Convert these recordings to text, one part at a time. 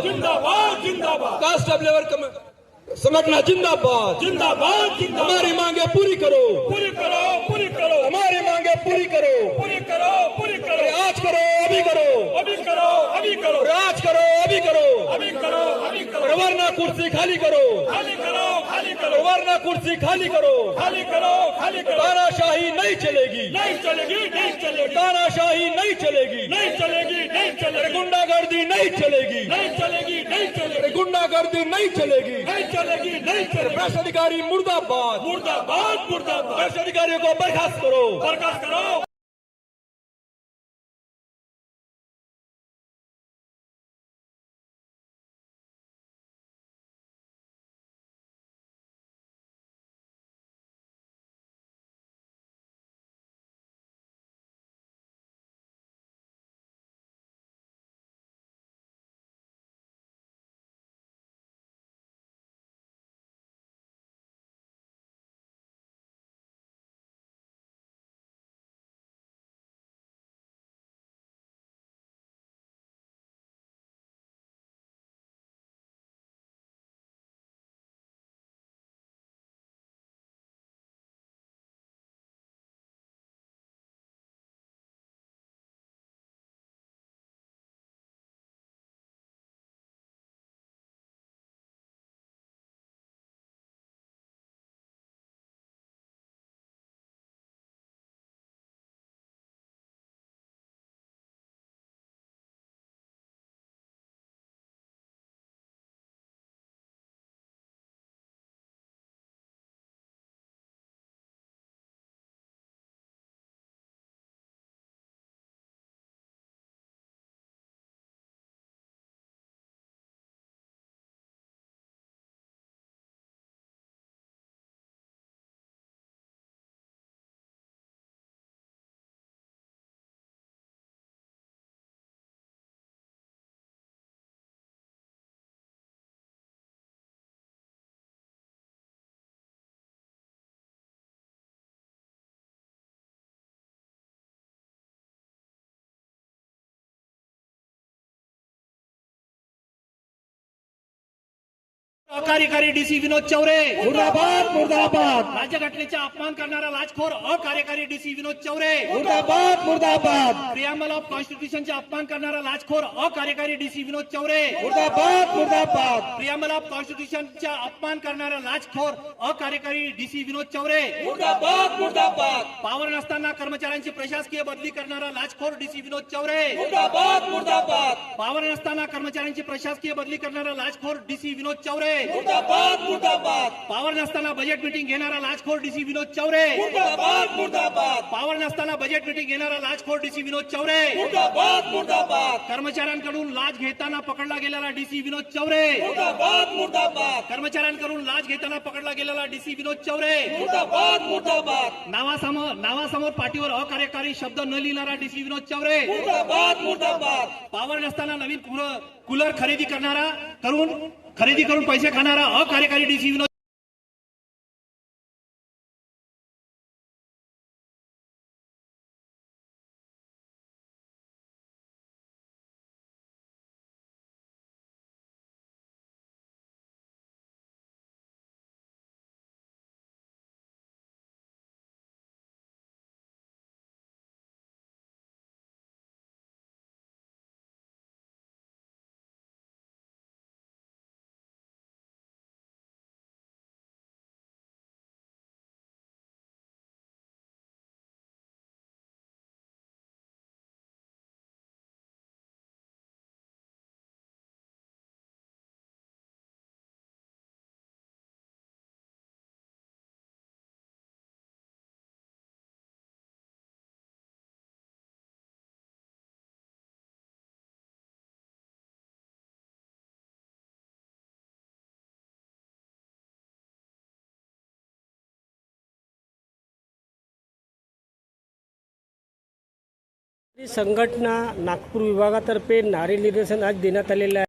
जिंदाबाद जिंदाबाद जिंदाबाद। कास्ट लेबर संगठन जिंदाबाद जिंदाबाद जिंदाबाद। हमारी मांगे पूरी करो, पूरी करो पूरी करो, हमारी मांगे पूरी करो, पूरी करो पूरी करो। आज करो अभी करो, अभी करो अभी करो, आज करो अभी करो, अभी करो अभी करो। वरना कुर्सी खाली करो, खाली करो खाली करो, वरना कुर्सी खाली करो। खाली करो खाली करो। तानाशाही नहीं चलेगी, नहीं चलेगी नहीं चलेगी, तानाशाही नहीं चलेगी, नहीं चलेगी नहीं चलेगी, गुंडागर्दी नहीं चलेगी, नहीं चलेगी नहीं चलेगी, गुंडागर्दी नहीं चलेगी। नहीं चलेगी नहीं चलेगी। भ्रष्ट अधिकारी मुर्दाबाद, मुर्दाबाद मुर्दाबाद। भ्रष्ट अधिकारियों को बर्खास्त करो। बर्खास्त करो। अकार्यकारी डीसी विनोद चौरे मुर्दाबाद मुर्दाबाद, राज्यघटनेचा अपमान करणारा लाचखोर अकार्यकारी डीसी विनोद चौरे मुर्दाबाद मुर्दाबाद, प्रियामल ऑफ कॉन्स्टिट्यूशनचा अपमान करणारा लाचखोर अकार्यकारी डीसी विनोद चौरे मुर्दाबाद मुर्दाबाद, प्रियामल ऑफ कॉन्स्टिट्यूशनचा अपमान करणारा लाचखोर अकार्यकारी डीसी विनोद चौरे मुर्दाबाद मुर्दाबाद, पावर नसताना कर्मचाऱ्यांची प्रशासकीय बदली करणारा लाचखोर डीसी विनोद चौरे मुर्दाबाद मुर्दाबाद, पावर नसताना कर्मचाऱ्यांची प्रशासकीय बदली करणारा लाचखोर डीसी विनोद चौरे मुर्दाबाद मुर्दाबाद, पावर नसताना बजेट मीटिंग घेणारा लाचखोर डीसी विनोद चौरे मुर्दाबाद मुर्दाबाद, पावर नसताना बजेट मीटिंग घेणारा लाचखोर डीसी विनोद चौरे मुर्दाबाद मुर्दाबाद, कर्मचाऱ्यांकडून लाच घेताना पकडला गेलेला डीसी विनोद चौरे मुर्दाबाद मुर्दाबाद, कर्मचाऱ्यांकडून लाच घेताना पकडला गेलेला डीसी विनोद चौरे मुर्दाबाद मुर्दाबाद, नावासमोर पाठीवर अकार्यकारी शब्द न लिहिणारा डीसी विनोद चौरे मुर्दाबाद मुर्दाबाद, पावर नसताना नवीन कूलर खरेदी करून पैसे खाणारा अकार्यकारी डीसी विनोद संघटना नागपूर विभागातर्फे नारी निदर्शन आज देण्यात आलेले आहे।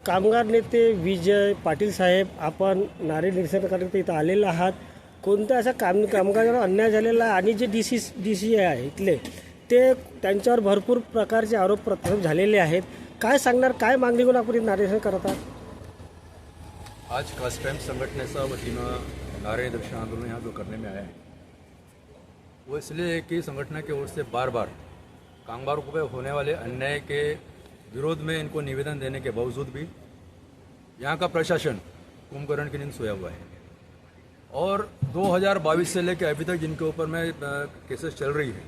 कामगार नेते विजय पाटील साहेब, आपण नारी निरसनकरिता इथं आलेले आहात. कोणत्या अशा कामगारांवर अन्याय झालेला आहे आणि जे डी सी आहे इथले ते त्यांच्यावर भरपूर प्रकारचे आरोप प्रत्यारोप झालेले आहेत. काय सांगणार, काय मागणी घेऊन आपण नारी निरसन करत आहात? आज कास्टैम संगठनेचा वतीनं नारे निदर्शन आंदोलन यहाँ जो करने में आया है वो इसलिए है कि संगठन की ओर से बार बार कामगारों को होने वाले अन्याय के विरोध में इनको निवेदन देने के बावजूद भी यहाँ का प्रशासन कुंभकर्ण की नींद सोया हुआ है और 2022 से लेकर अभी तक जिनके ऊपर में केसेस चल रही है,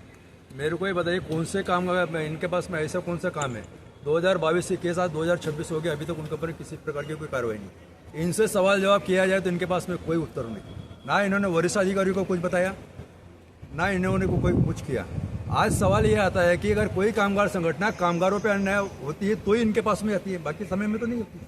मेरे को ये बताइए कौन से काम इनके पास में ऐसा कौन सा काम है 2022 के केस आज 2026 हो गया, अभी तक उनके ऊपर किसी प्रकार की कोई कार्रवाई नहीं. इनसे सवाल जवाब किया जाए तो इनके पास में कोई उत्तर नहीं. ना इन्होंने वरिष्ठ अधिकारियों को कुछ बताया, ना इन्होंने कोई कुछ किया. आज सवाल ये आता है कि अगर कोई कामगार संगठन कामगारों पे अन्याय होती है तो ही इनके पास में आती है, बाकी समय में तो नहीं होती.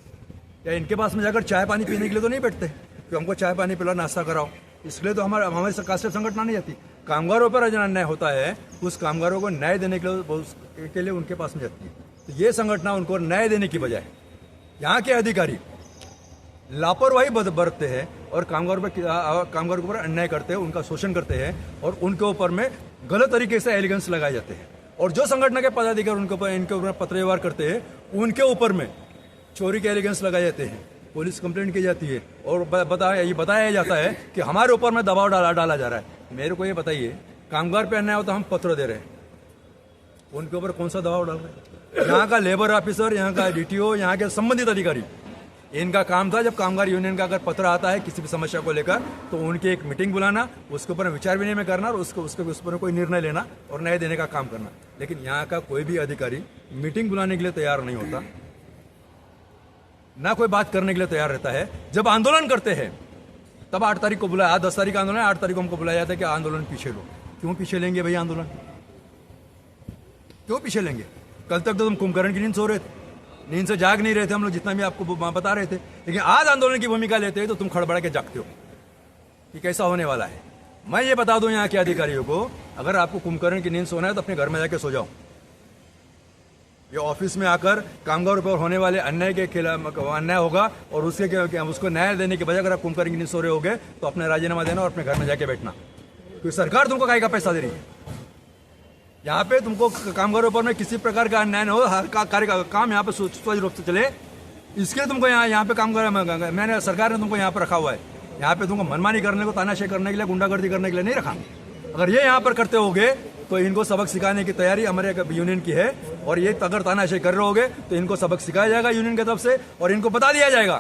या इनके पास में जाकर चाय पानी पीने के लिए तो नहीं बैठते कि हमको चाय पानी पिला, नाश्ता कराओ. इसलिए तो हमारे सरकार से संगठन नहीं आती. कामगारों पर अगर अन्याय होता है उस कामगारों को न्याय देने के लिए उनके पास में जाती है. तो ये संगठन उनको न्याय देने की बजाय यहाँ के अधिकारी लापरवाही बरतते हैं और कामगारों के ऊपर अन्याय करते हैं, उनका शोषण करते हैं और उनके ऊपर में गलत तरीके से एलिगेंस लगाए जाते हैं. और जो संगठन के पदाधिकारी इनके ऊपर पत्र व्यवहार करते हैं उनके ऊपर में चोरी के एलिगेंस लगाए जाते हैं, पुलिस कंप्लेंट की जाती है और बताया जाता है कि हमारे ऊपर में दबाव डाला जा रहा है. मेरे को ये बताइए, कामगार पे अन्याय होता हम पत्र दे रहे हैं, उनके ऊपर कौन सा दबाव डाल रहे हैं? यहाँ का लेबर ऑफिसर, यहाँ का DTO, यहाँ के संबंधित अधिकारी, इनका काम था जब कामगार यूनियन का अगर पत्र आता है किसी भी समस्या को लेकर तो उनकी एक मीटिंग बुलाना, उसके ऊपर विचार विनिमय करना और उसके ऊपर कोई निर्णय लेना और न्याय देने का काम करना. लेकिन यहाँ का कोई भी अधिकारी मीटिंग बुलाने के लिए तैयार नहीं होता, ना कोई बात करने के लिए तैयार रहता है. जब आंदोलन करते हैं तब 8 तारीख को बुलाया, आज 10 तारीख का आंदोलन है, 8 तारीख को हमको बुलाया जाता है कि आंदोलन पीछे लो. क्यों पीछे लेंगे भैया आंदोलन? क्यों पीछे लेंगे? कल तक तो तुम कुंभकर्ण की नींद सो रहे थे, नींद से जाग नहीं रहे थे हम लोग, जितना भी आपको बता रहे थे. लेकिन आज आंदोलन की भूमिका लेते हैं तो तुम खड़बड़ा के जागते हो कि कैसा होने वाला है. मैं ये बता दूं यहाँ के अधिकारियों को, अगर आपको कुंभकर्ण की नींद सोना है तो अपने घर में जाके सो जाओ. ये ऑफिस में आकर कामगारों पर होने वाले अन्याय के खिलाफ अन्याय होगा और उसको न्याय देने के बजाय अगर आप कुंभकर्ण की नींद सो रहे होगे तो अपने राजीनामा देना और अपने घर में जाके बैठना. क्योंकि सरकार तुमको काहे का पैसा दे रही है? यहाँ पे तुमको कामगारों पर में किसी प्रकार का अन्याय न हो, हर कार्य का काम यहाँ पे सुचारू रूप से चले, इसके तुमको यहाँ पे कामगार मैंने सरकार ने तुमको यहाँ पे रखा हुआ है. यहाँ पे तुमको मनमानी करने को, तानाशाही करने के लिए, गुंडागर्दी करने के लिए नहीं रखा. अगर ये यहाँ पर करते होगे तो इनको सबक सिखाने की तैयारी हमारे यूनियन की है और ये अगर तानाशाही कर रहे होगे तो इनको सबक सिखाया जाएगा यूनियन की तरफ से और इनको बता दिया जाएगा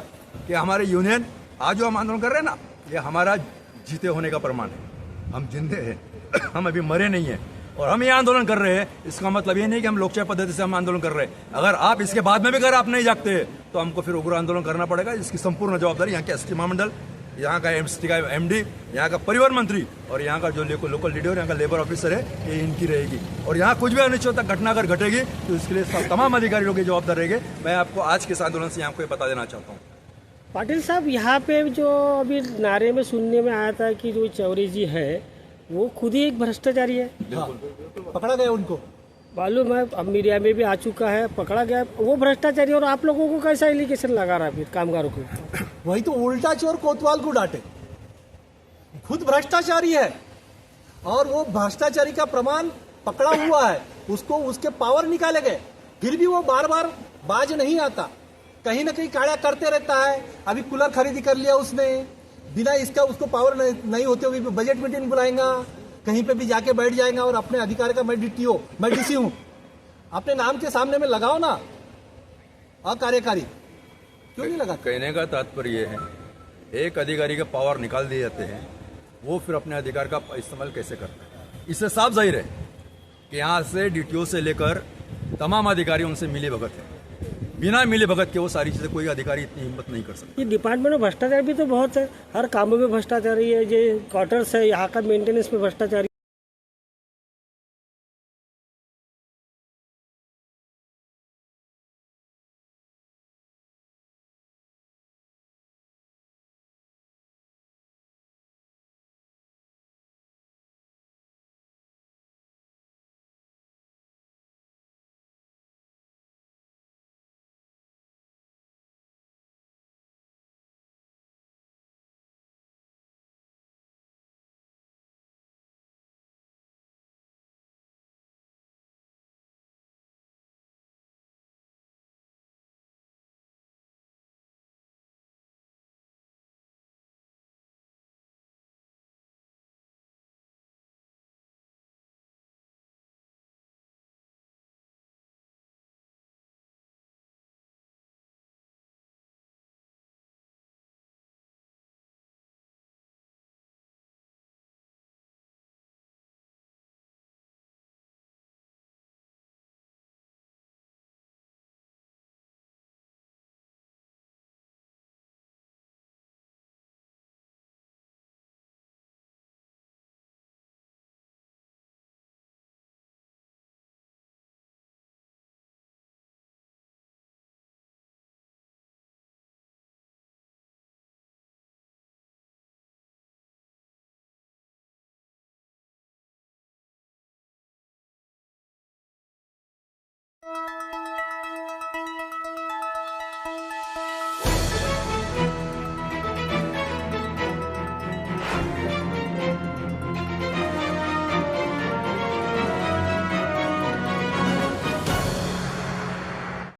कि हमारे यूनियन आज जो हम आंदोलन कर रहे हैं ना, ये हमारा जीते होने का प्रमाण है. हम जिंदे हैं, हम अभी मरे नहीं हैं और हम ये आंदोलन कर रहे हैं. इसका मतलब ये नहीं कि हम लोकशाही पद्धति से हम आंदोलन कर रहे हैं. अगर आप इसके बाद में भी अगर आप नहीं जागते तो हमको फिर उग्र आंदोलन करना पड़ेगा. इसकी संपूर्ण जवाबदारी यहाँ के एसटी महामंडल, यहाँ का एमसीटी का MD, यहाँ का परिवहन मंत्री और यहाँ का जो लोकल लीडर, यहाँ का लेबर ऑफिसर है, ये इनकी रहेगी. और यहाँ कुछ भी अनिश्चित घटना अगर घटेगी तो इसके लिए तमाम अधिकारी लोग जवाबदार रहेंगे. मैं आपको आज के इस आंदोलन से यहाँ को बता देना चाहता हूँ. पाटिल साहब, यहाँ पे जो अभी नारे में सुनने में आया था कि जो चौधरी जी है वो खुद ही एक भ्रष्टाचारी है. पकड़ा गया उनको, मालूम है, अब मीडिया में भी आ चुका है, पकड़ा गया वो भ्रष्टाचारी. और आप लोगों को कैसा एलिगेशन लगा रहा है फिर कामगारों को? वही तो उल्टा चोर कोतवाल को डांटे. खुद भ्रष्टाचारी है और वो भ्रष्टाचारी का प्रमाण पकड़ा हुआ है, उसको उसके पावर निकाले गए, फिर भी वो बार बार बाज नहीं आता, कहीं ना कहीं काड़ा करते रहता है. अभी कूलर खरीदी कर लिया उसने, बिना इसका उसको पावर नहीं होते हुए बजट मीटिंग बुलाएगा, कहीं पे भी जाके बैठ जाएगा और अपने अधिकार का मैं DTO, मैं DC हूं, अपने नाम के सामने में लगाओ ना अकार्यकारी. क्यों नहीं लगा? कहने का तात्पर्य ये है, एक अधिकारी के पावर निकाल दिए जाते हैं, वो फिर अपने अधिकार का इस्तेमाल कैसे करता है? इससे साफ जाहिर है कि यहाँ से DTO से लेकर तमाम अधिकारी उनसे मिली भगत है. बिना मिली भगत के वो सारी चीजें कोई अधिकारी इतनी हिम्मत नहीं कर सकता. ये डिपार्टमेंट में भ्रष्टाचार भी तो बहुत है, हर कामों में भ्रष्टाचारी है. ये क्वार्टर्स है, यहाँ का मेंटेनेंस में भ्रष्टाचारी. विरोधात